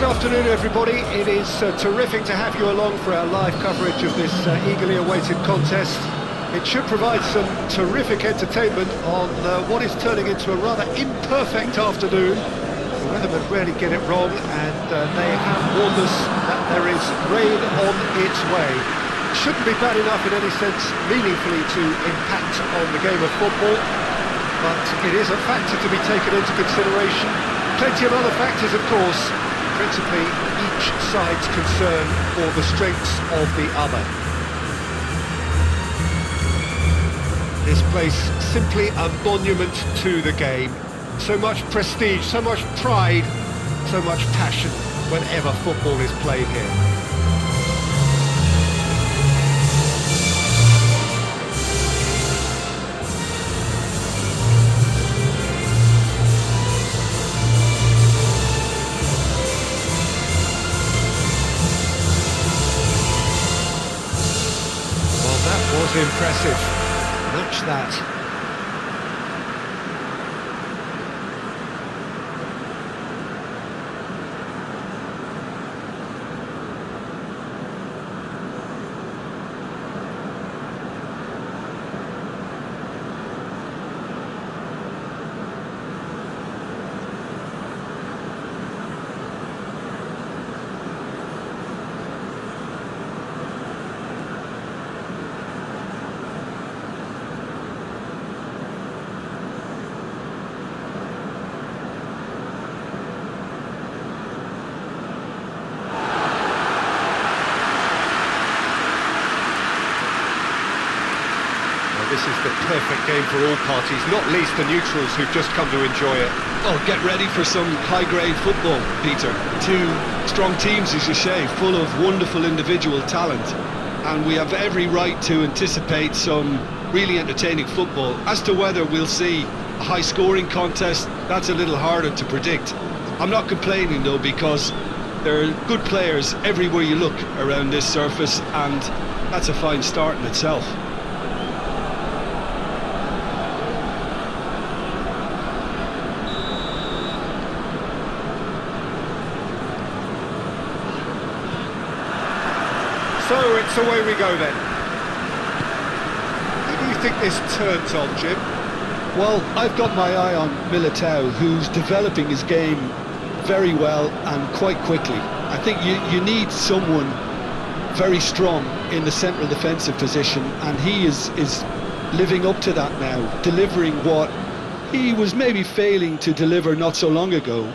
afternoon, everybody. It is terrific to have you along for our live coverage of this eagerly awaited contest. It should provide some terrific entertainment on what is turning into a rather imperfect afternoon. The weathermen rarely get it wrong, and they have warned us that there is rain on its way. It shouldn't be bad enough in any sense meaningfully to impact on the game of football, but it is a factor to be taken into consideration. Plenty of other factors, of course, principally each side's concern for the strengths of the other. This place, simply a monument to the game. So much prestige, so much pride, so much passion whenever football is played here. Impressive. Match that. This is the perfect game for all parties, not least the neutrals who've just come to enjoy it. Oh, get ready for some high-grade football, Peter. Two strong teams, as you say, full of wonderful individual talent. And we have every right to anticipate some really entertaining football. As to whether we'll see a high-scoring contest, that's a little harder to predict. I'm not complaining, though, because there are good players everywhere you look around this surface, and that's a fine start in itself. So it's away we go then. Who do you think this turns on, Jim? Well, I've got my eye on Militao, who's developing his game very well and quite quickly. I think you need someone very strong in the central defensive position, and he is living up to that now, delivering what he was maybe failing to deliver not so long ago.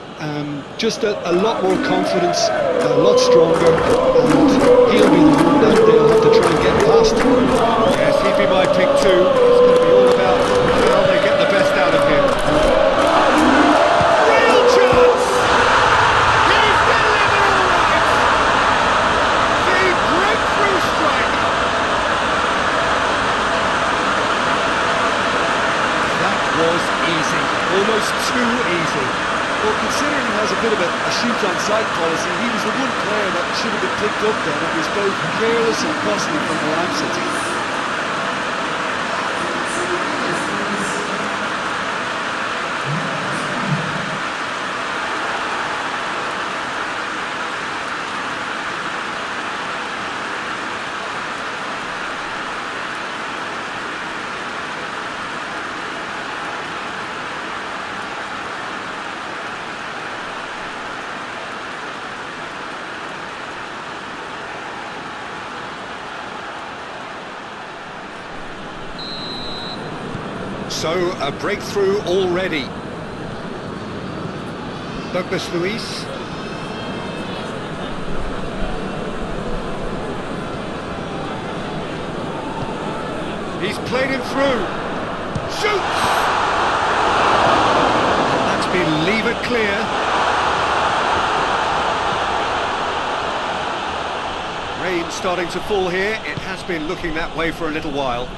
Just a lot more confidence, a lot stronger, and he'll be the one that they'll have to try and get past. Yes, he'd be my pick too. It's going to be all about how they get the best out of him. Real chance! He's delivered all right! The breakthrough strike! That was easy, almost too easy. Well, considering he has a bit of a shoot-on-sight policy, he was the one player that should have been picked up then. It was both careless and costly from the LANGSUNG team. So, a breakthrough already. Douglas Luiz. He's played him through. Shoots! That's been levered clear. Rain starting to fall here. It has been looking that way for a little while.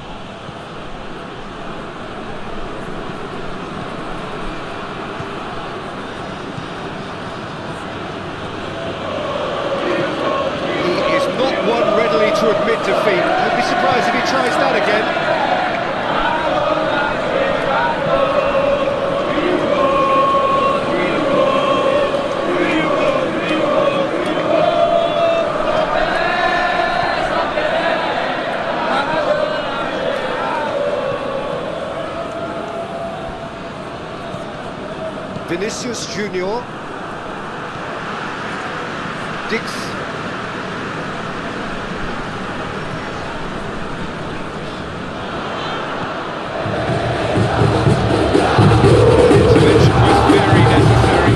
To admit defeat. I'd be surprised if he tries that again. Vinicius Junior. Dix. Intervention was very necessary.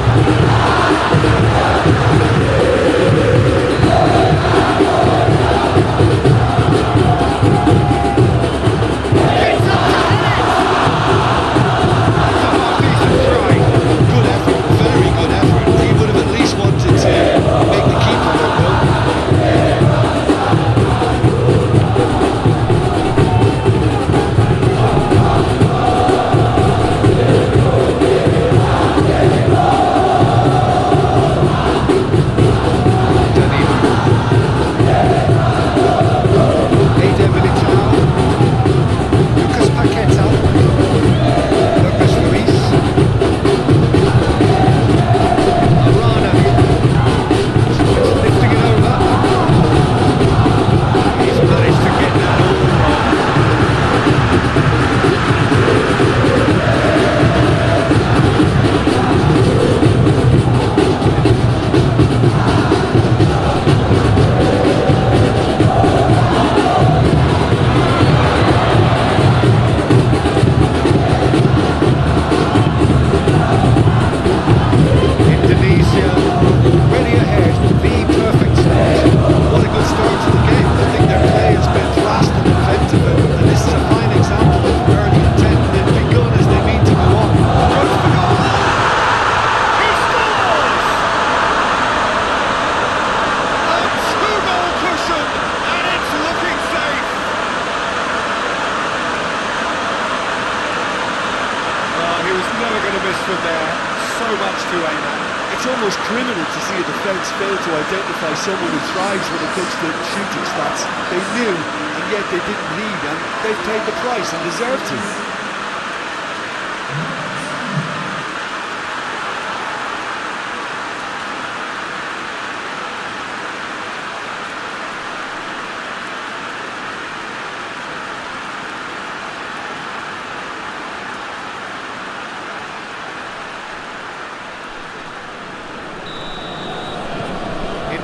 It's almost criminal to see a defence fail to identify someone who thrives when it comes to shooting stats. They knew, and yet they didn't lead, and they've paid the price and deserve to.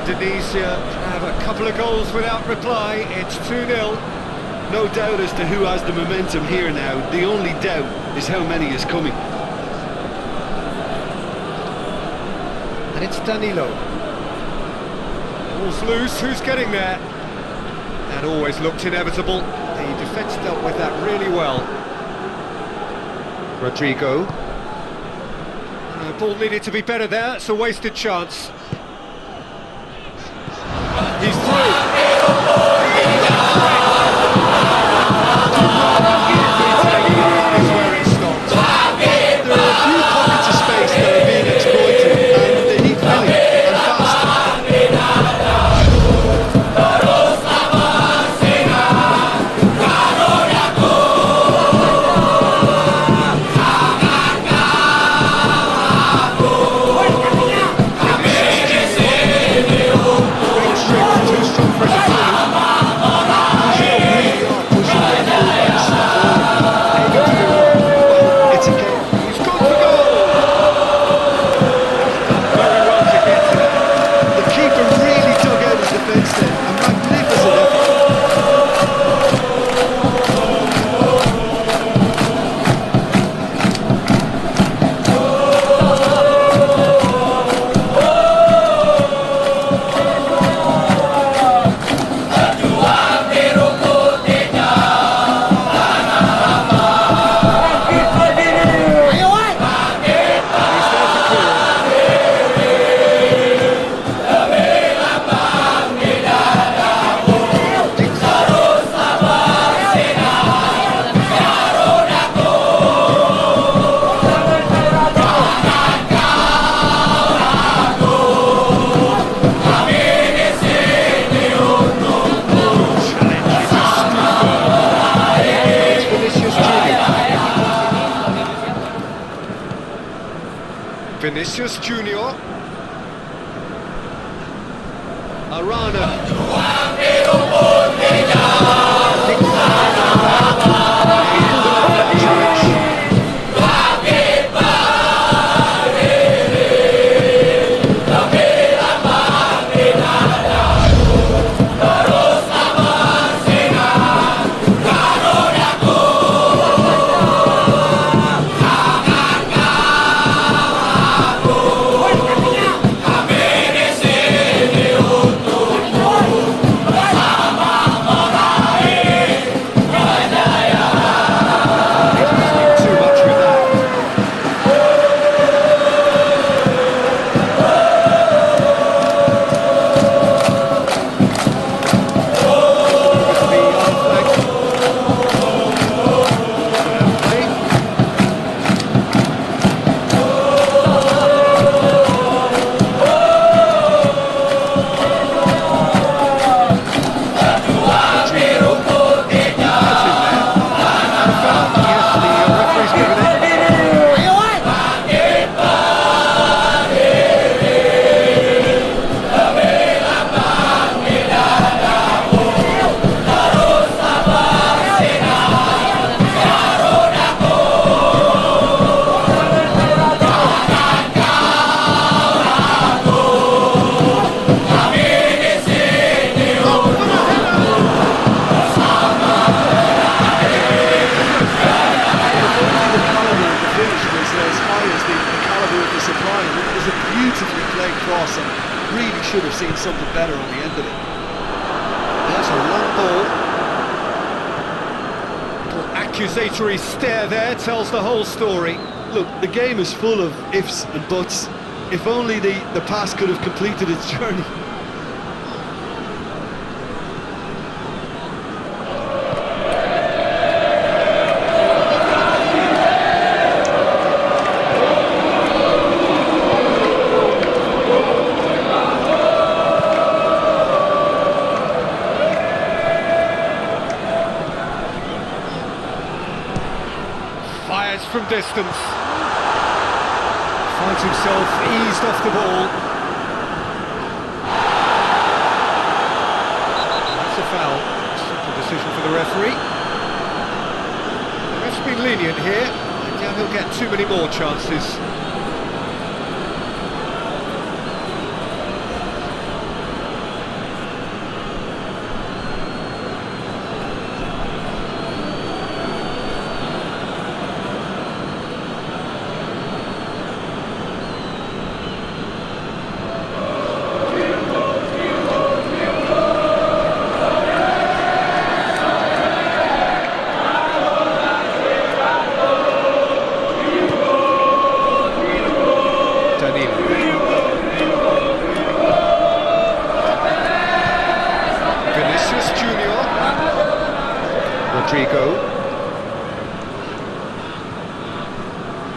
Indonesia have a couple of goals without reply. It's 2-0. No doubt as to who has the momentum here now. The only doubt is how many is coming. And it's Danilo. Ball's loose, who's getting there? That always looked inevitable. The defence dealt with that really well. Rodrigo. Ball needed to be better there, it's a wasted chance. He's through. Vinicius Junior. Arana. beautifully played cross, and really should have seen something better on the end of it. That's a long ball. Little accusatory stare there tells the whole story. Look, the game is full of ifs and buts. If only the pass could have completed its journey. Fires from distance. Finds himself eased off the ball. That's a foul. Simple decision for the referee. The ref's been lenient here. I doubt he'll get too many more chances.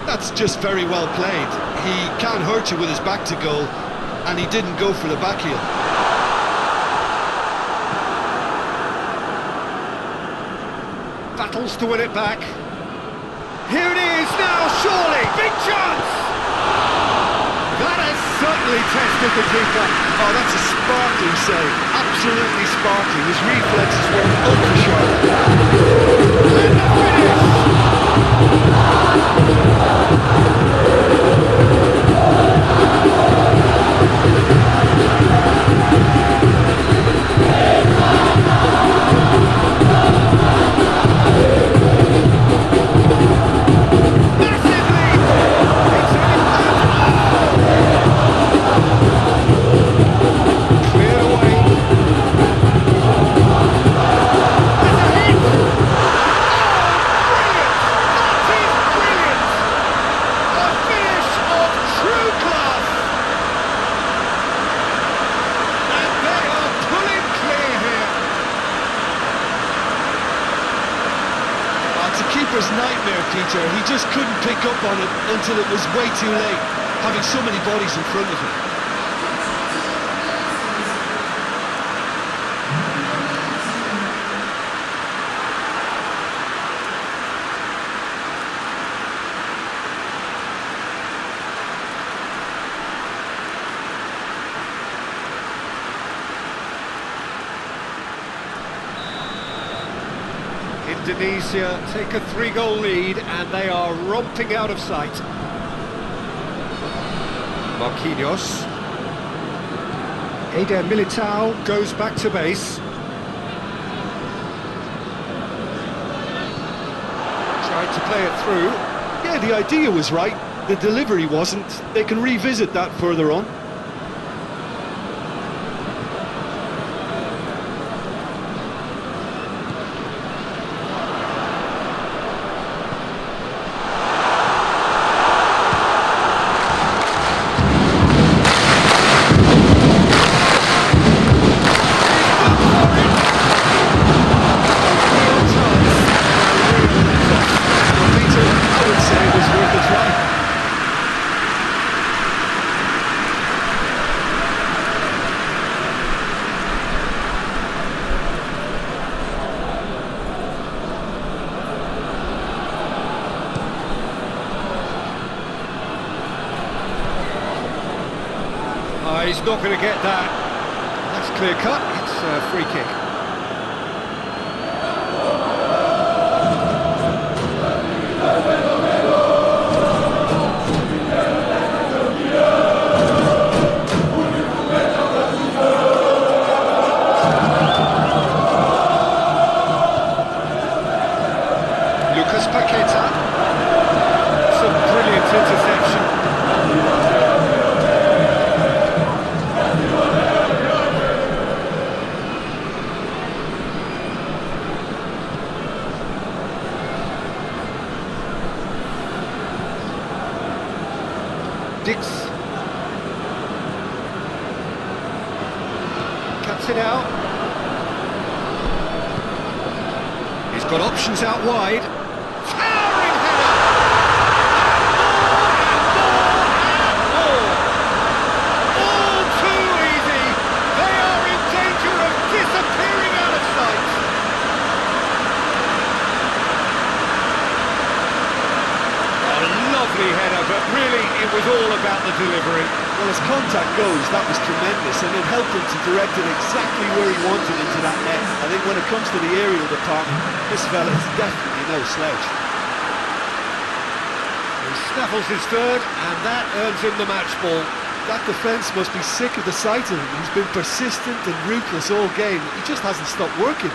That's just very well played. He can't hurt you with his back to goal, and he didn't go for the back heel. Battles to win it back. Here it is now, surely! Big chance! That has certainly tested the keeper. Oh, that's a sparkling save. Absolutely sparkling. His reflexes were ultra sharp. And the finish! Nightmare, Peter. He just couldn't pick up on it until it was way too late, having so many bodies in front of him. Indonesia take a 3-goal lead and they are romping out of sight. Marquinhos. Eder Militao goes back to base. Tried to play it through. Yeah, the idea was right. The delivery wasn't. They can revisit that further on. He's not going to get that. That's clear cut. It's a free kick. Lucas Paqueta. Some brilliant interception. it out. He's got options out wide. Towering header! And more! All too easy! They are in danger of disappearing out of sight! A lovely header, but really it was all about the delivery. Well, as contact goes, that was tremendous, and it helped him to direct it exactly where he wanted into that net. I think when it comes to the aerial department, this fella is definitely no slouch. He snaffles his third, and that earns him the match ball. That defence must be sick of the sight of him. He's been persistent and ruthless all game. He just hasn't stopped working.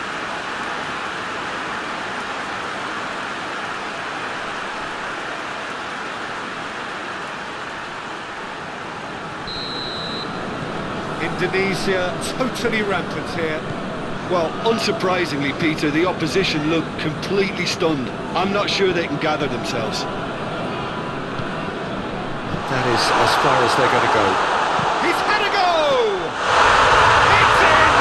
Indonesia totally rampant here. Well, unsurprisingly, Peter, the opposition look completely stunned. I'm not sure they can gather themselves. That is as far as they're going to go. He's had a go! It's in!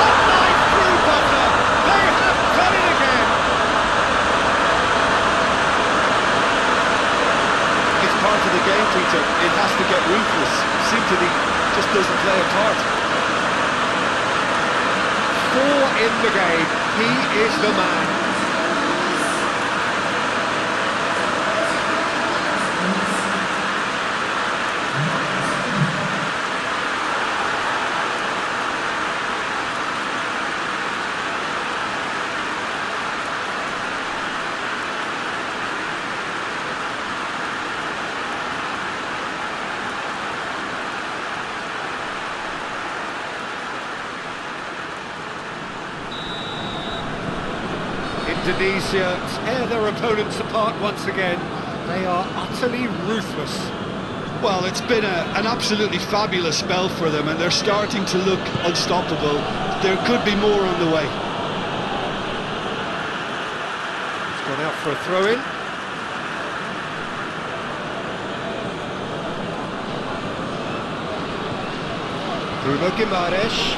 Hot knife through butter! They have done it again! It's part of the game, Peter. It has to get ruthless. Simply just doesn't play a part. 4 in the game. He is the man. Indonesia tear their opponents apart once again. They are utterly ruthless. Well, it's been an absolutely fabulous spell for them, and they're starting to look unstoppable. There could be more on the way. He's gone out for a throw-in. Bruno Guimaraes.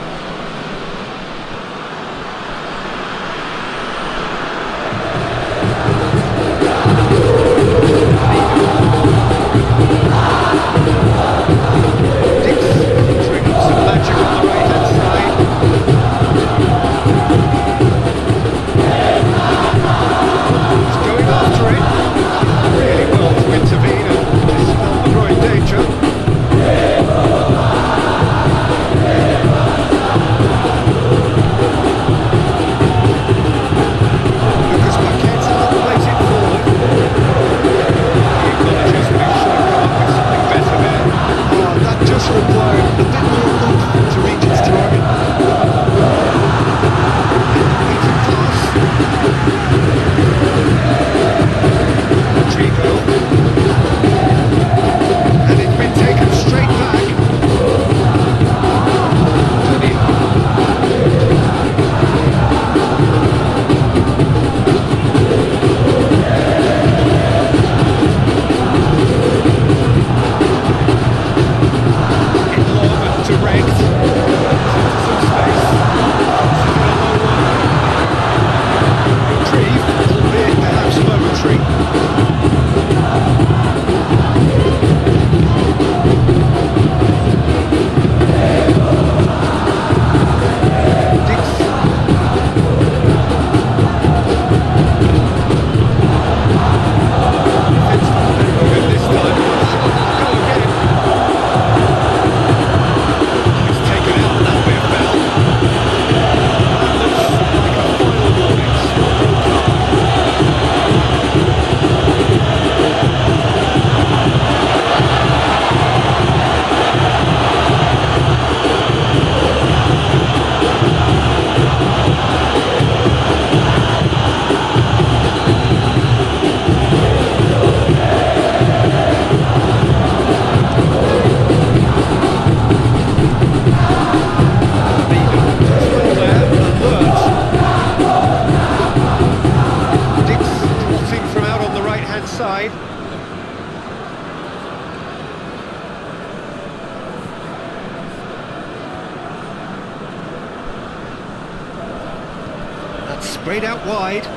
Straight out wide.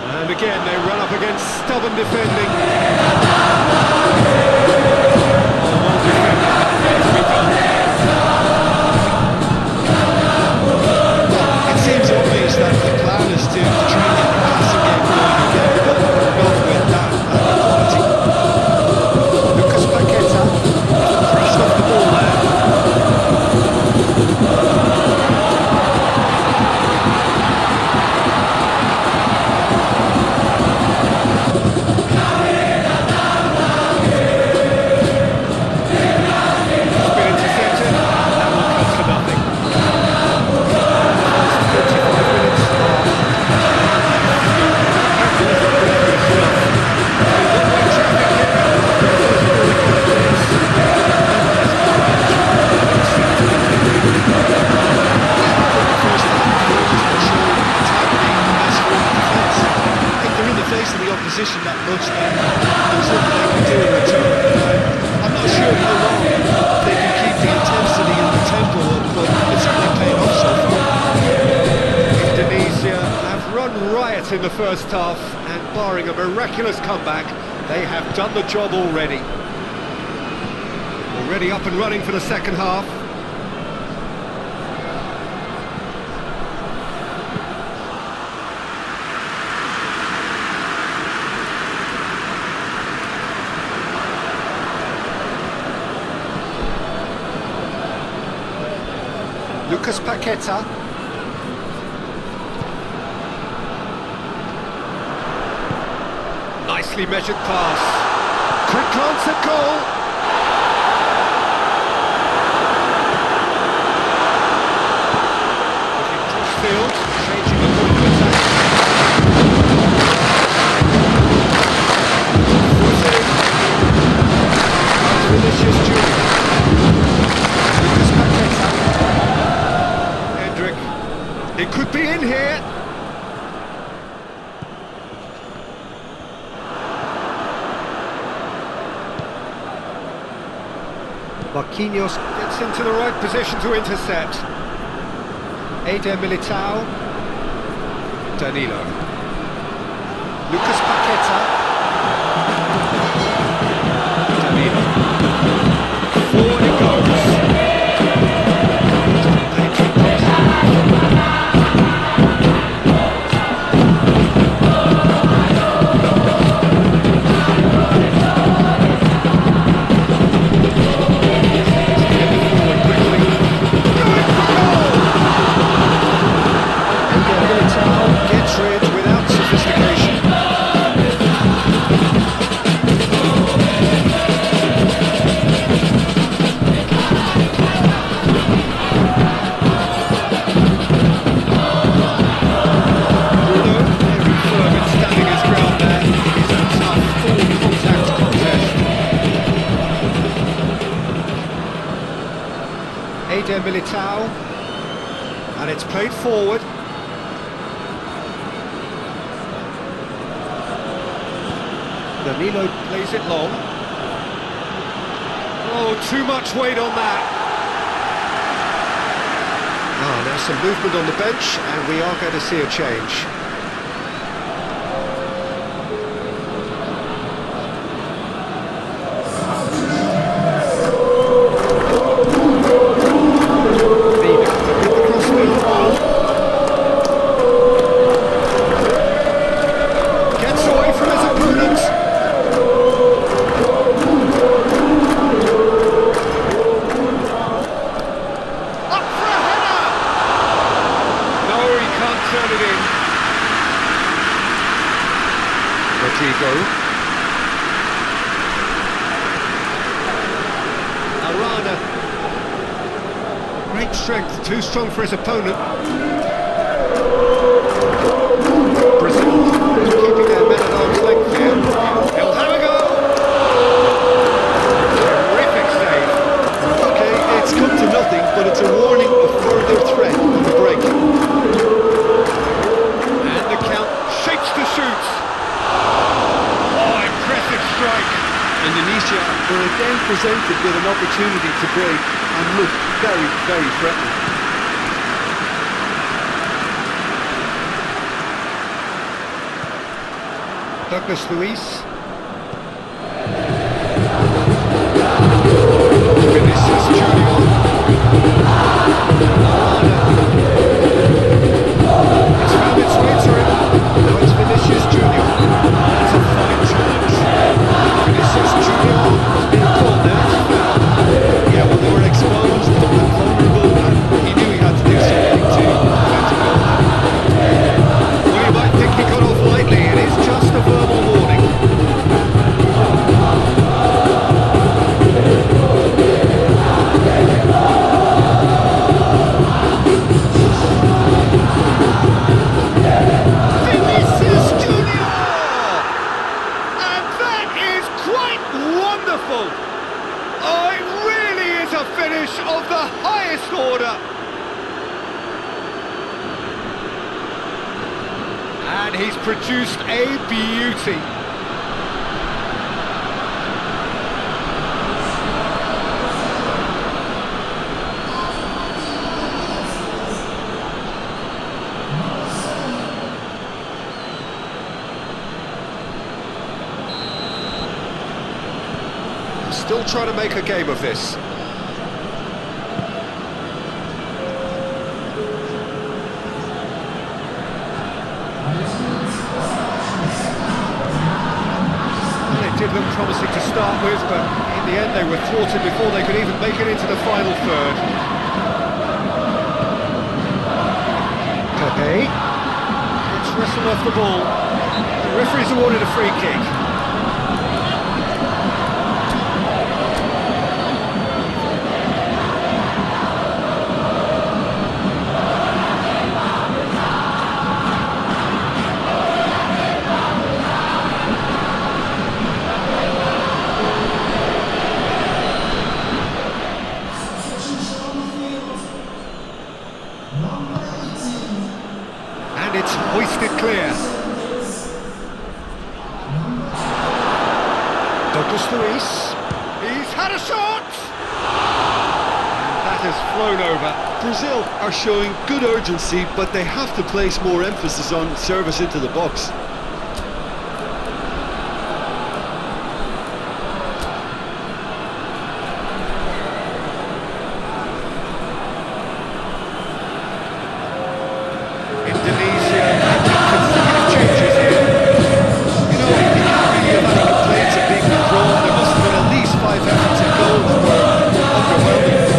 And again, they run up against stubborn defending. It seems obvious that the plan is to try and get the passing game going again, but not with that quality. Lucas Paqueta pressed off the ball there. Opposition that much, and there's nothing they can do in return. I'm not sure how long they can keep the intensity and the tempo up, but it's certainly paying off so far. Indonesia have run riot in the first half, and barring a miraculous comeback, they have done the job already. Already up and running for the second half. Lucas Paqueta. Nicely measured pass. Quick glance at goal. Looking cross field, changing the point of attack. Vinicius Junior. Lucas Paqueta. It could be in here. Marquinhos gets into the right position to intercept. Eder Militao. Danilo. Lucas Paqueta. Danilo. Forward it goes. Militao, and it's played forward. Danilo plays it long. Oh, too much weight on that. There's some movement on the bench, and we are going to see a change. Great strength, too strong for his opponent. Brazil keeping their men at arm's length here. He'll have a go! Terrific save. Okay, it's come to nothing, but it's a warning of further threat of a break. And the count presented with an opportunity to break and looked very, very threatening. Douglas Luiz. Vinicius Junior. It's found its way to him. Now it's Vinicius Junior. It's a fine challenge. Vinicius Junior has been called there. Yeah, well, they were exposed and vulnerable, and he knew he had to do something to prevent a goal. Well, you might think he got off lightly. It is just a verbal warning. Vinicius Junior! And that is quite wonderful! Oh, it really is a finish of the highest order! And he's produced a beauty. Still trying to make a game of this. It did look promising to start with, but in the end they were thwarted before they could even make it into the final third. Pepe. It's wrestled off the ball. The referee's awarded a free kick. And it's hoisted clear. Douglas Luiz. He's had a shot! And that has flown over. Brazil are showing good urgency, but they have to place more emphasis on service into the box. Indonesia making consecutive changes here. You know, you can't really have any complaints of being withdrawn. There must have been at least 5 efforts at goal that were underwhelming.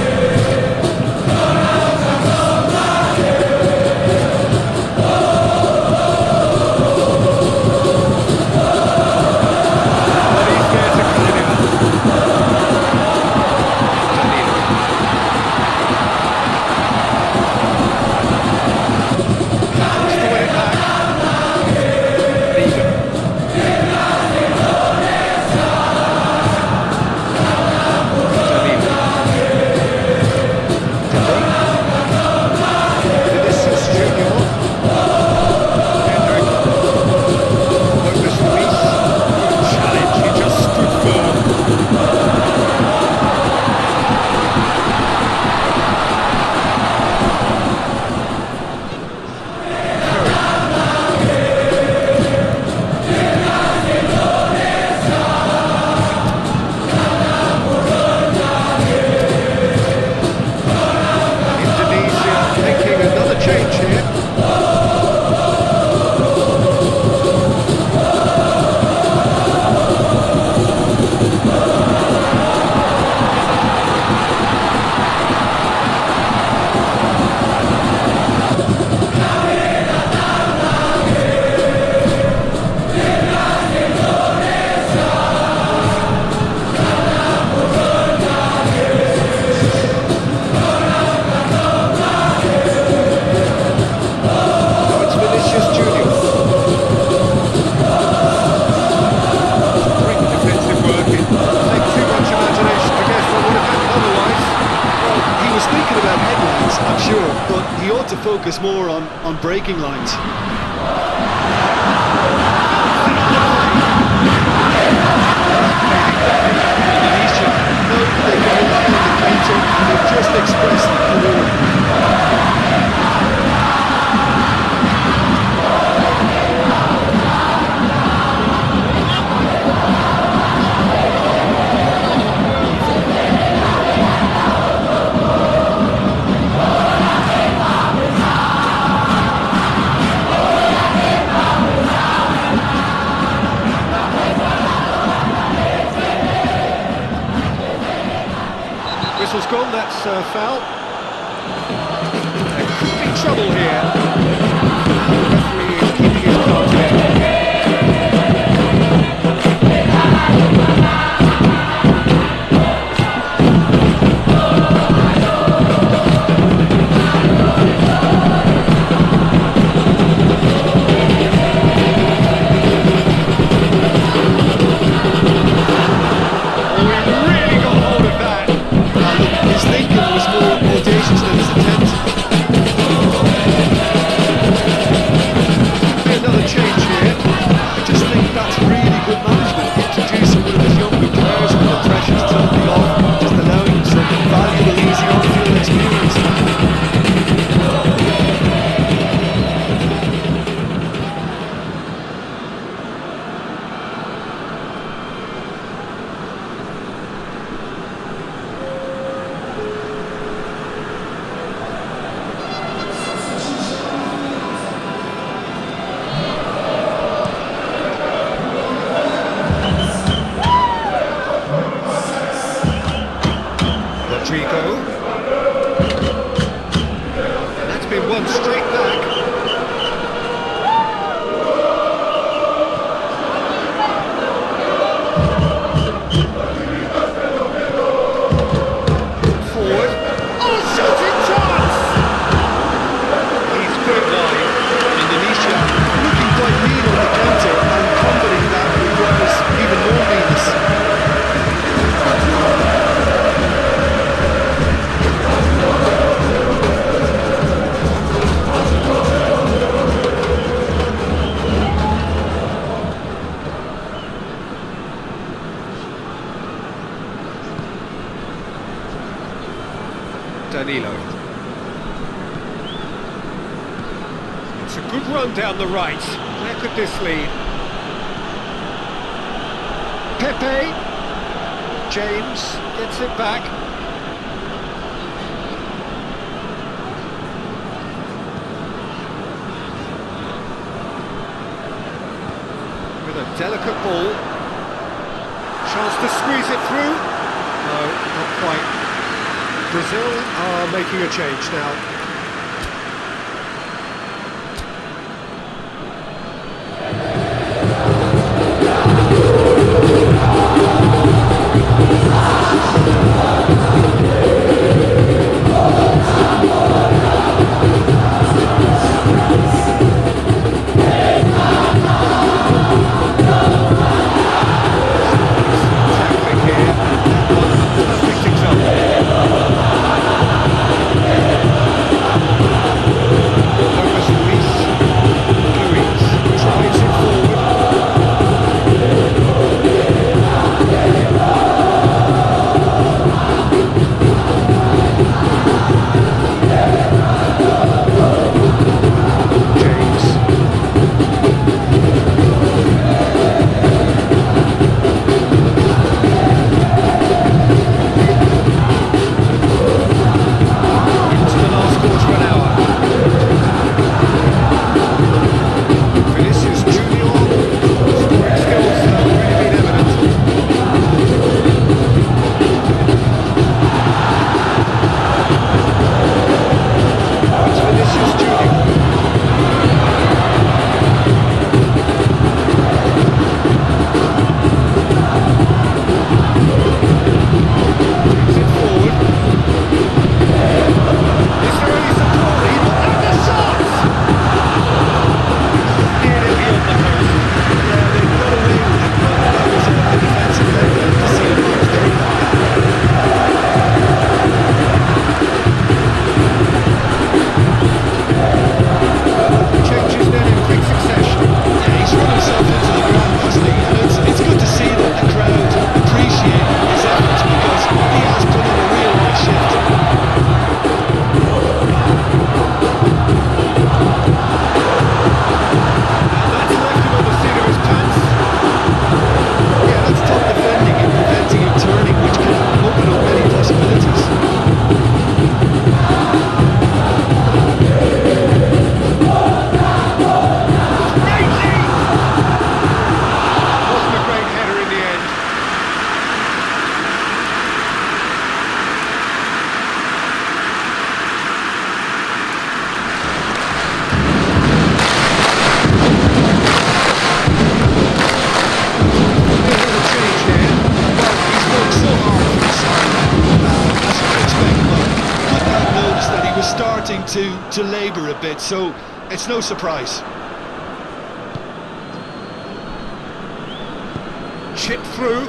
But he's there to cut it in. Battles to win it back. Liga. Vinicius Junior. Hendrick. Douglas Luiz. Good challenge, he just stood firm. Indonesia making another change here. Now it's Vinicius Junior. Great defensive work. It doesn't take too much imagination to guess what would have happened otherwise. Well, he was thinking about headlines, I'm sure, but he ought to focus more on breaking lines. Indonesia know they can rely on the counter, and they've just expressed the Whistle's gone, that's foul. There could be trouble here. The referee is keeping his cards there. That's been one straight back. Forward. Oh, shooting chance! He's put it wide. Indonesia looking quite lean on the counter and combating that requires even more leanness. Danilo. It's a good run down the right. Where could this lead? Pepe. James gets it back. With a delicate ball. Chance to squeeze it through. No, not quite. Brazil are making a change now. Tackling here. Perfect example. was starting to labour a bit, so it's no surprise. Chip through.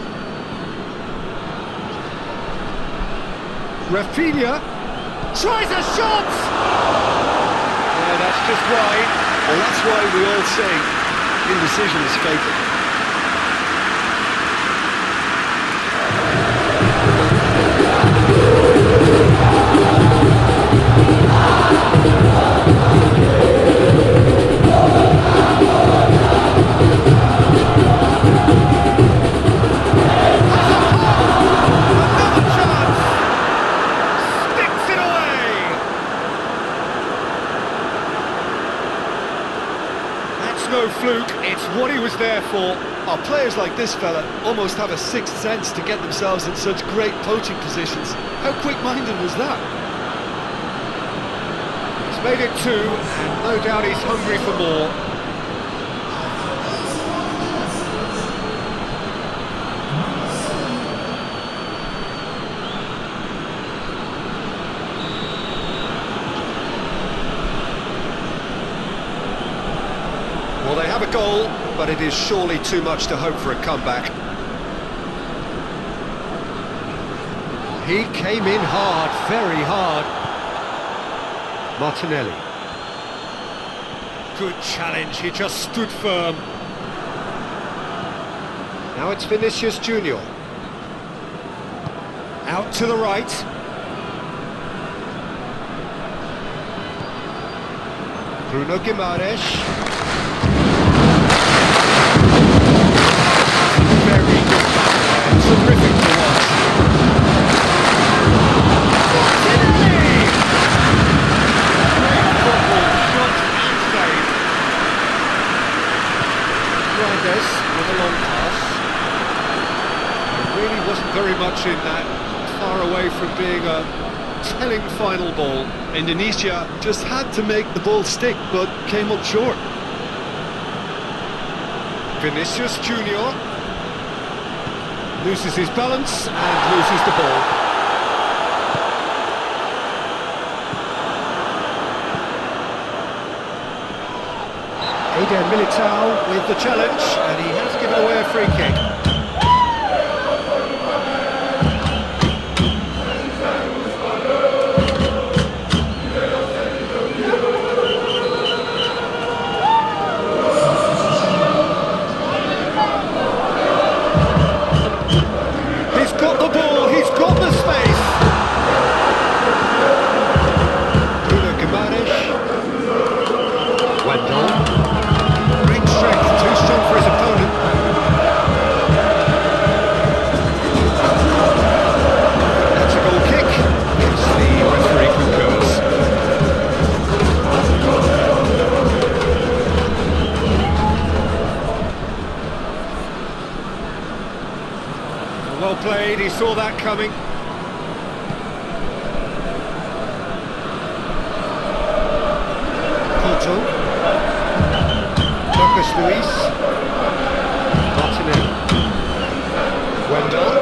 Rafinha tries a shot! Yeah, that's just wide. Well, that's why we all say indecision is fatal. No fluke, it's what he was there for. Oh, players like this fella almost have a sixth sense to get themselves in such great poaching positions. How quick-minded was that? He's made it 2, and no doubt he's hungry for more. Well, they have a goal, but it is surely too much to hope for a comeback. He came in hard, very hard. Martinelli. Good challenge, he just stood firm. Now it's Vinicius Junior. Out to the right. Bruno Guimaraes. Terrific to watch. Martinelli! Great football, shot and save. Grandes with a long pass. There really wasn't very much in that, far away from being a telling final ball. Indonesia just had to make the ball stick, but came up short. Vinicius Junior loses his balance and loses the ball. Eder Militao with the challenge, and he has given away a free kick. Well played, he saw that coming. Porto. Lucas Luis. Martinelli. Wendell.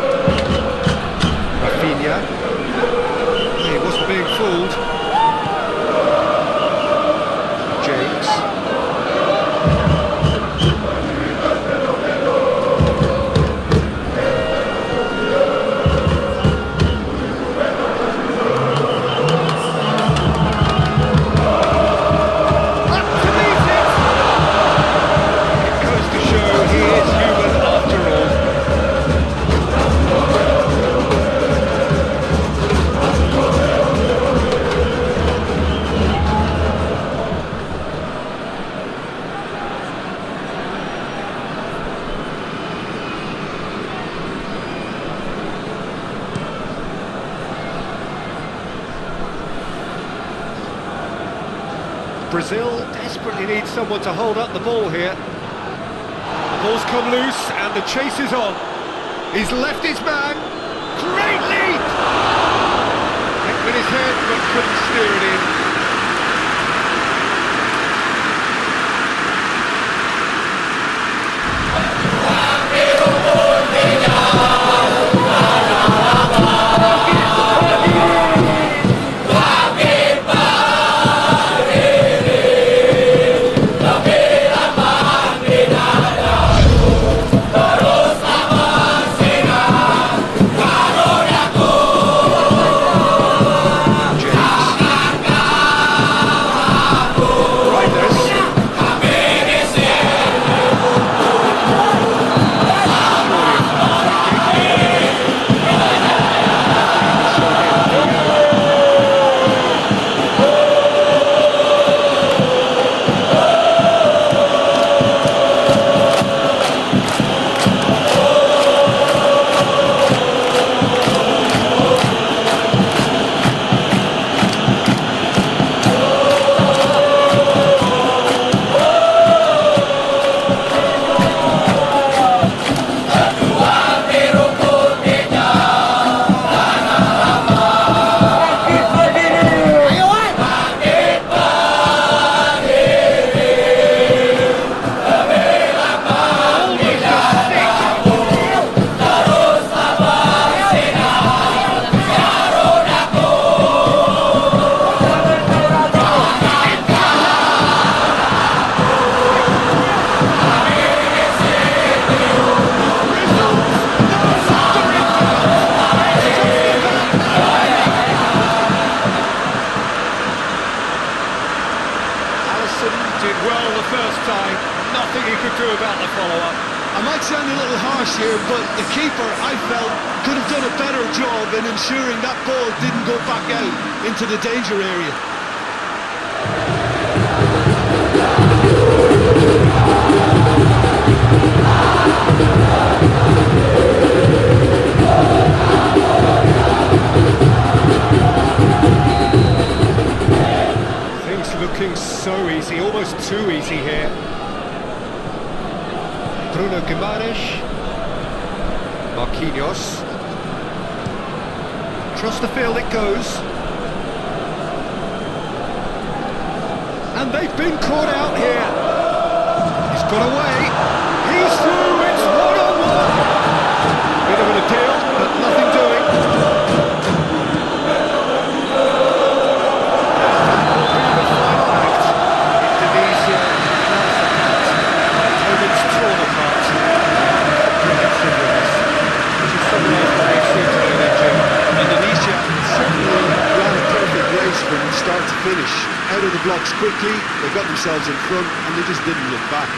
Rafinha. He wasn't being fooled. James. Brazil desperately needs someone to hold up the ball here. The ball's come loose and the chase is on. He's left his man. Great lead! Hit with his head but couldn't steer it in. do about the follow-up? I might sound a little harsh here, but the keeper, I felt, could have done a better job in ensuring that ball didn't go back out into the danger area. Things looking so easy, almost too easy here. Bruno Guimaraes, Marquinhos, across the field it goes, and they've been caught out here. He's got away, he's through, it's one-on-one. Bit of an appeal, but nothing doing. Indonesia, opponents torn apart. Indonesia certainly ran a perfect race from start to finish. Out of the blocks quickly, they got themselves in front and they just didn't look back.